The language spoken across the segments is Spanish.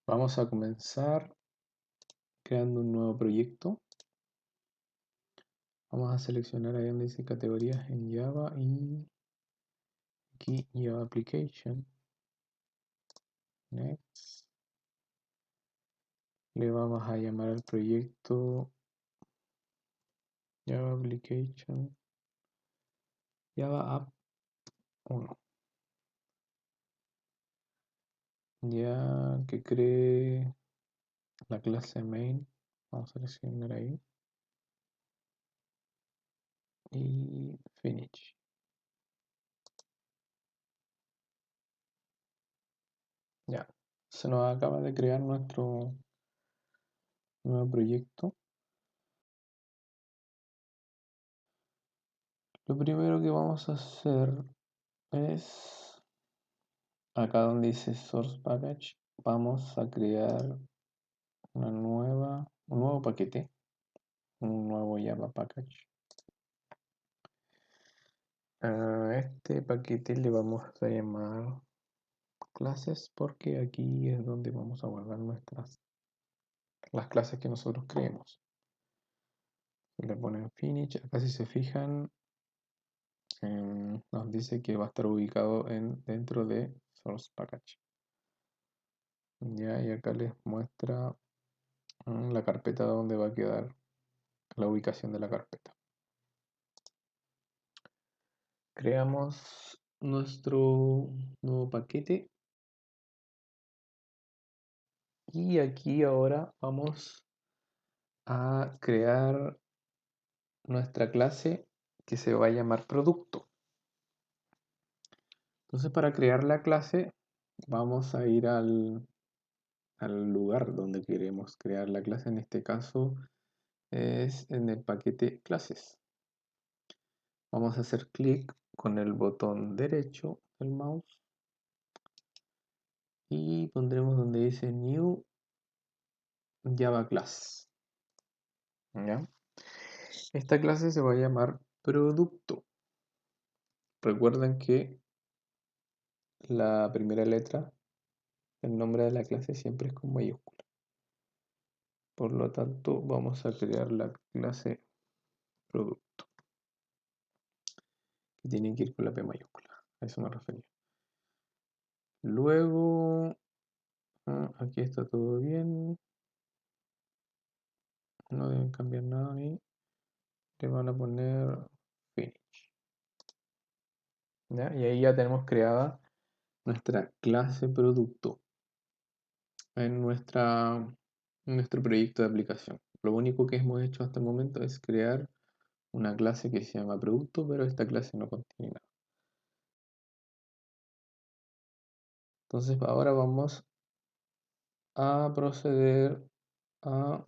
Vamos a comenzar creando un nuevo proyecto. Vamos a seleccionar ahí donde dice categorías en Java y aquí Java Application. Next. Le vamos a llamar al proyecto Java Application Java App 1. Ya que cree la clase main, vamos a seleccionar ahí y finish. Ya, se nos acaba de crear nuestro nuevo proyecto. Lo primero que vamos a hacer es acá donde dice source package, vamos a crear un nuevo paquete, un nuevo Java package. A este paquete le vamos a llamar clases porque aquí es donde vamos a guardar las clases que nosotros creemos. Le ponen finish, acá si se fijan nos dice que va a estar ubicado dentro de source package. Ya, y acá les muestra la carpeta donde va a quedar la ubicación de la carpeta. Creamos nuestro nuevo paquete y aquí ahora vamos a crear nuestra clase que se va a llamar producto. Entonces, para crear la clase vamos a ir al lugar donde queremos crear la clase. En este caso es en el paquete clases. Vamos a hacer clic con el botón derecho del mouse y pondremos donde dice New Java Class. ¿Ya? Esta clase se va a llamar producto. Recuerden que la primera letra del nombre de la clase siempre es con mayúscula. Por lo tanto, vamos a crear la clase producto, que tiene que ir con la P mayúscula. A eso me refería. Luego, aquí está todo bien. No deben cambiar nada ahí. Le van a poner finish. ¿Ya? Y ahí ya tenemos creada nuestra clase producto en nuestro proyecto de aplicación. Lo único que hemos hecho hasta el momento es crear una clase que se llama producto, pero esta clase no contiene nada. Entonces ahora vamos a proceder a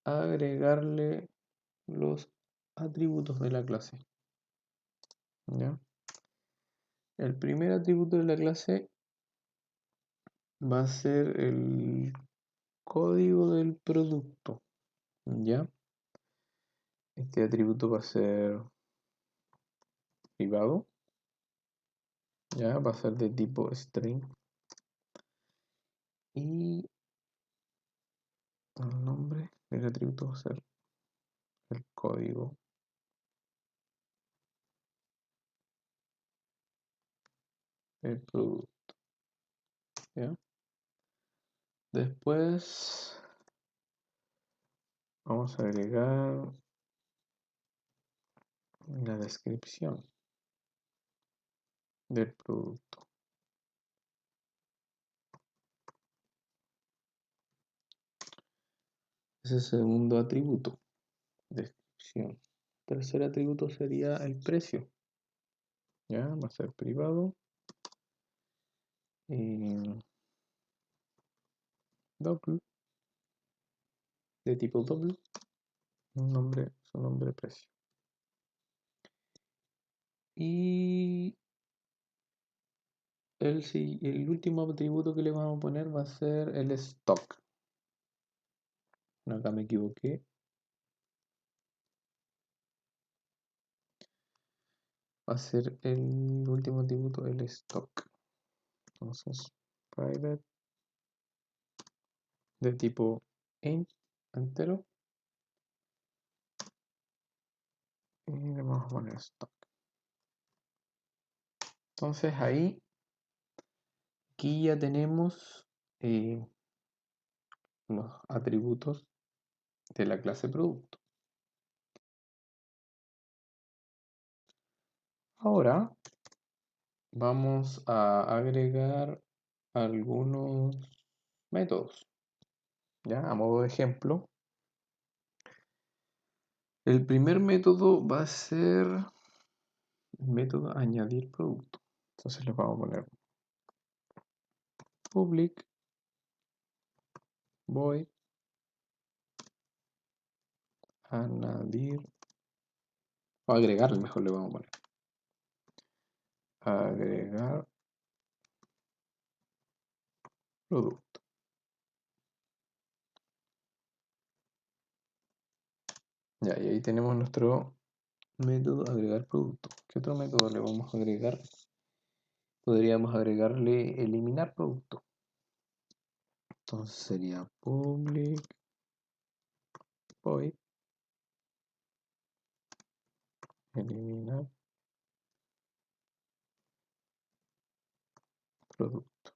agregarle los atributos de la clase. ¿Ya? El primer atributo de la clase va a ser el código del producto. ¿Ya? Este atributo va a ser privado. ¿Ya? Va a ser de tipo string. Y el nombre del atributo va a ser el código del producto. ¿Ya? Después vamos a agregar la descripción del producto. Ese segundo atributo, descripción. Tercer atributo sería el precio. ¿Ya? Va a ser privado. Y double, de tipo double, su nombre precio. Y el último atributo que le vamos a poner va a ser el stock. Acá me equivoqué. Va a ser el último atributo, el stock. Entonces, private de tipo int entero y le vamos a poner stock. Entonces ahí aquí ya tenemos los atributos de la clase producto. Ahora vamos a agregar algunos métodos. ¿Ya? A modo de ejemplo, el primer método va a ser el método añadir producto. Entonces le vamos a poner public void añadir o agregar, mejor le vamos a poner agregar producto. Ya, y ahí tenemos nuestro método agregar producto. ¿Qué otro método le vamos a agregar? Podríamos agregarle eliminar producto. Entonces sería public void eliminar producto.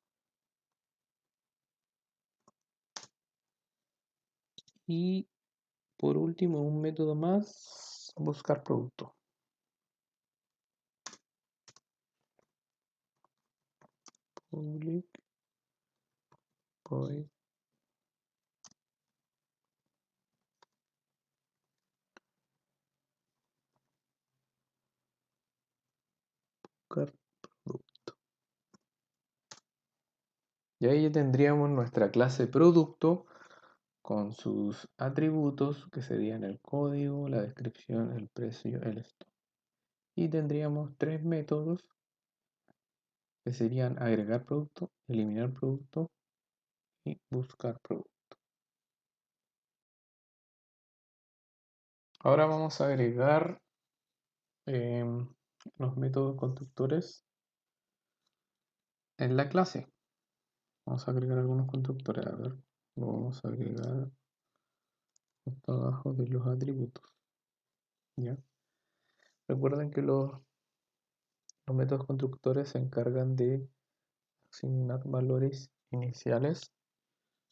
Y por último, un método más, buscar producto. Public void buscar producto. Y ahí ya tendríamos nuestra clase producto con sus atributos que serían el código, la descripción, el precio, el stock. Y tendríamos tres métodos que serían agregar producto, eliminar producto y buscar producto. Ahora vamos a agregar los métodos constructores en la clase. Vamos a agregar algunos constructores. A ver, lo vamos a agregar justo abajo de los atributos. ¿Ya? Recuerden que los métodos constructores se encargan de asignar valores iniciales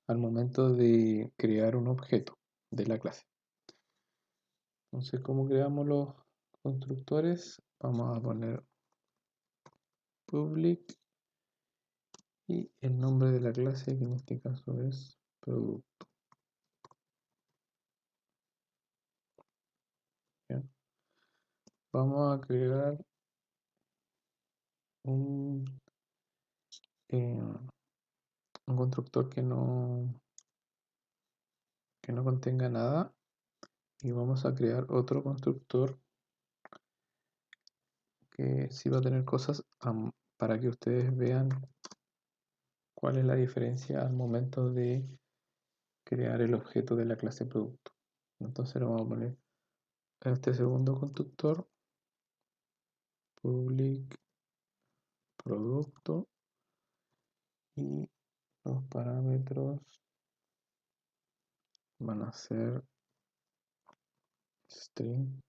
al momento de crear un objeto de la clase. Entonces, ¿cómo creamos los constructores? Vamos a poner public y el nombre de la clase, que en este caso es producto. ¿Ya? Vamos a crear un, un constructor que no contenga nada y vamos a crear otro constructor que sí va a tener cosas para que ustedes vean cuál es la diferencia al momento de crear el objeto de la clase producto. Entonces lo vamos a poner en este segundo constructor public producto y los parámetros van a ser string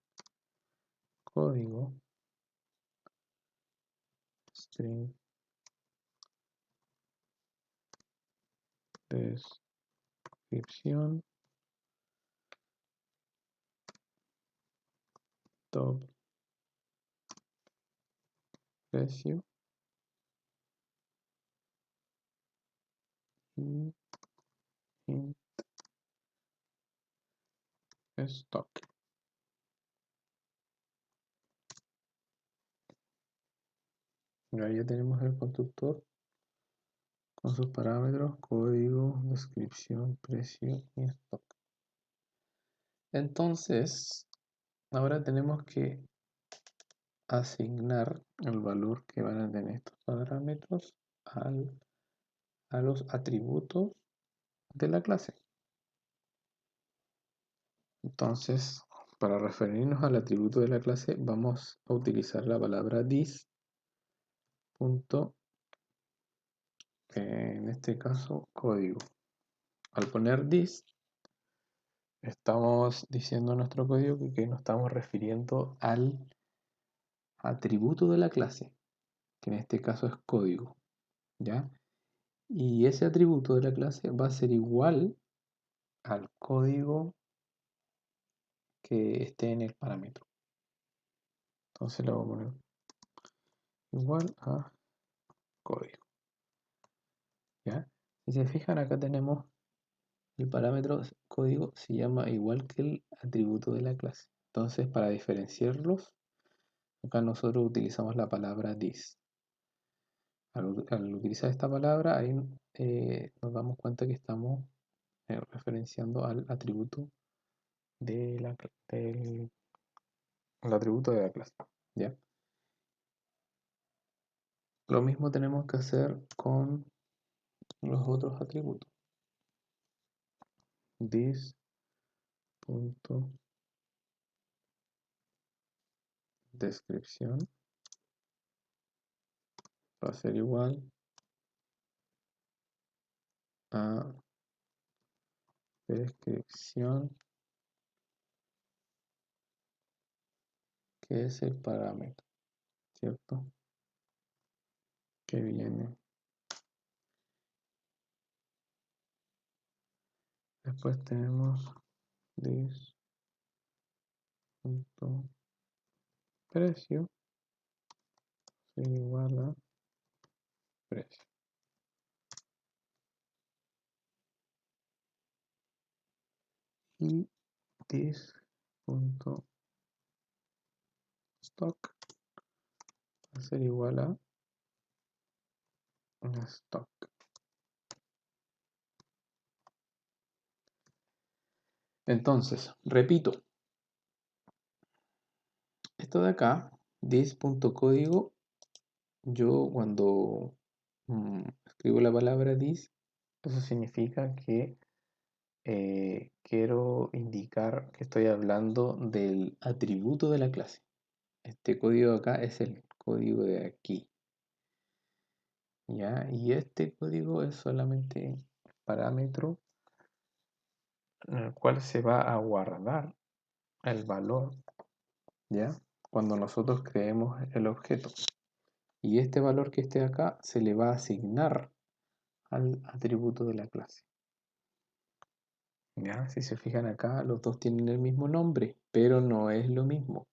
código, string descripción, top precio y int stock. Ahí ya tenemos el constructor con sus parámetros, código, descripción, precio y stock. Entonces, ahora tenemos que asignar el valor que van a tener estos parámetros a los atributos de la clase. Entonces, para referirnos al atributo de la clase, vamos a utilizar la palabra this. En este caso, código. Al poner this, estamos diciendo en nuestro código que nos estamos refiriendo al atributo de la clase, que en este caso es código, ¿ya? Y ese atributo de la clase va a ser igual al código que esté en el parámetro. Entonces le voy a poner igual a código, ¿ya? Si se fijan, acá tenemos el parámetro código, se llama igual que el atributo de la clase. Entonces, para diferenciarlos, acá nosotros utilizamos la palabra this. Al utilizar esta palabra, ahí nos damos cuenta que estamos referenciando al atributo del atributo de la clase, ¿ya? Lo mismo tenemos que hacer con los otros atributos. This punto descripción va a ser igual a descripción, que es el parámetro, ¿cierto? Que viene. Después tenemos this punto precio es igual a precio. Y this punto stock va a ser igual a stock. Entonces, repito, esto de acá, this.código, yo cuando escribo la palabra this, eso significa que quiero indicar que estoy hablando del atributo de la clase. Este código de acá es el código de aquí, ¿ya? Y este código es solamente el parámetro en el cual se va a guardar el valor, ¿ya? Cuando nosotros creemos el objeto. Y este valor que esté acá se le va a asignar al atributo de la clase. ¿Ya? Si se fijan acá, los dos tienen el mismo nombre, pero no es lo mismo.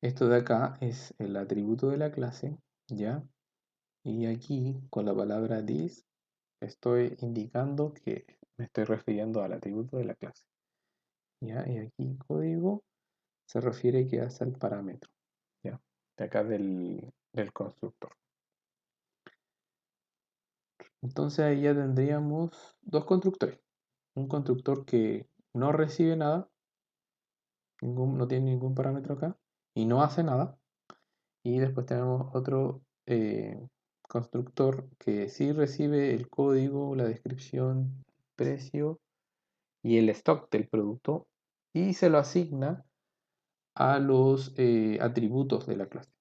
Esto de acá es el atributo de la clase, ¿ya? Y aquí, con la palabra this, estoy indicando que me estoy refiriendo al atributo de la clase, ¿ya? Y aquí código se refiere que hace al parámetro, ¿ya? De acá del constructor. Entonces ahí ya tendríamos dos constructores. Un constructor que no recibe nada, no tiene ningún parámetro acá, y no hace nada. Y después tenemos otro constructor que sí recibe el código, la descripción, precio y el stock del producto y se lo asigna a los atributos de la clase.